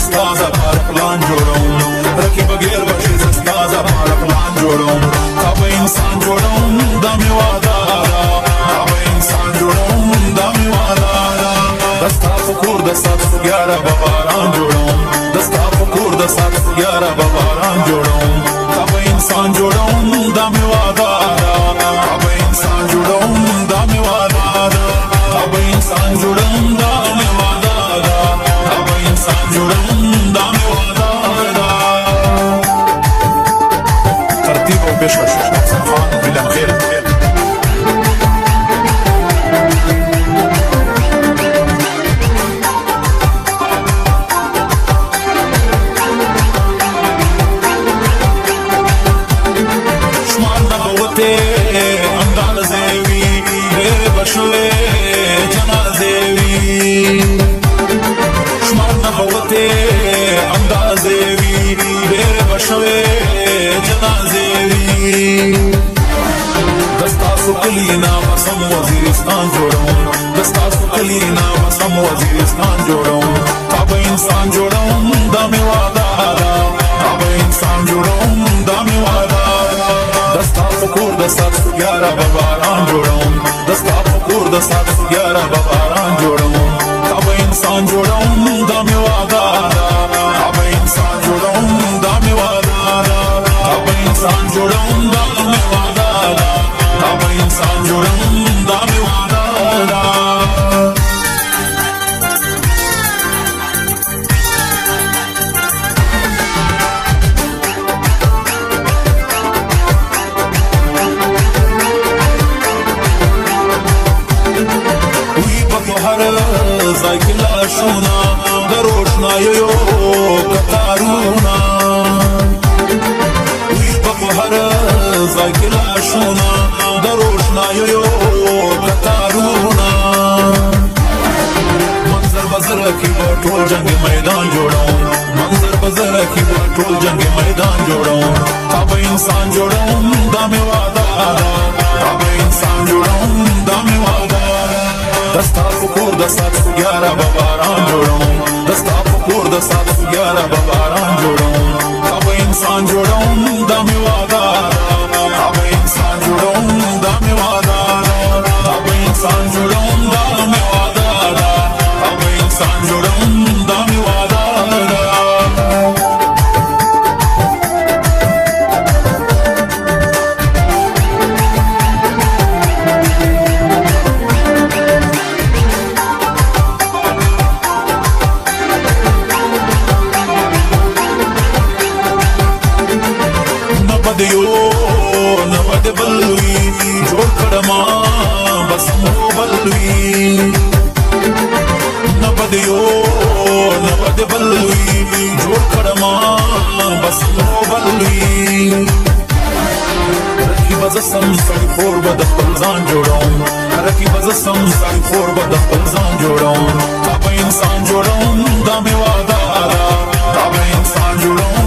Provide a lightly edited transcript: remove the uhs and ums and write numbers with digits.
زستازه پر پلان جوړوم رکی بغیر بشي زستازه پر پلان جوړوم تا به انسان جوړوم دا مې وعده ده تا به انسان جوړوم دا مې وعده ده دستا په کور د سبز ګیاره به باران جوړوم دستا په کور د سبز ګیاره به باران جوړوم تا به انسان جوړوم دا مې وعده ده تا به انسان جوړوم دا مې وعده ده تا به انسان جوړوم دا مې وعده ده تا به انسان جوړوم دا مې وعده ده ترتیب او بشکش خان بلن خیر کلینا بسم وزیرستان جوړوم دستاسو کلینا بسم وزیرستان جوړوم تا به انسان جوړوم دا مې وعده ده تا به انسان جوړوم دا مې وعده ده دستا په کور د سبزو ګیاره به باران جوړوم دستا په کور د سبزو ګیاره به باران جوړوم تا به انسان جوړوم دا مې وعده ده تا به انسان جوړوم دا مې وعده ده تا به انسان جوړوم دا مې وعده ده تا به انسان جوړوم دا مې وعده ده وی په هر ځای کې لاشونه د روښناییو کتارونه وی په هر ځای کې لاشونه د روښناییو کتارونه منظر بزر کې به ټول جنگ میدان جوړوم منظر بزر کې به ټول جنگ میدان جوړوم تا به انسان جوړوم دا مې وعده ده تا به انسان جوړوم دا مې وعده ده دستا په کور د سبزو ګیاره به باران جوړوم دستا په کور د سبزو ګیاره به باران جوړوم تا به انسان جوړوم دا مې وعده ده تا به انسان جوړوم دا مې وعده ده تا به انسان جوړوم دا مې وعده ده تا به انسان جوړوم دا مې وعده ده سم سړی خور به د خپل ځان جوړوم رقیب زه سم سړی خور به د خپل ځان جوړوم تا به انسان جوړوم دا مې وعده ده تا به انسان جوړوم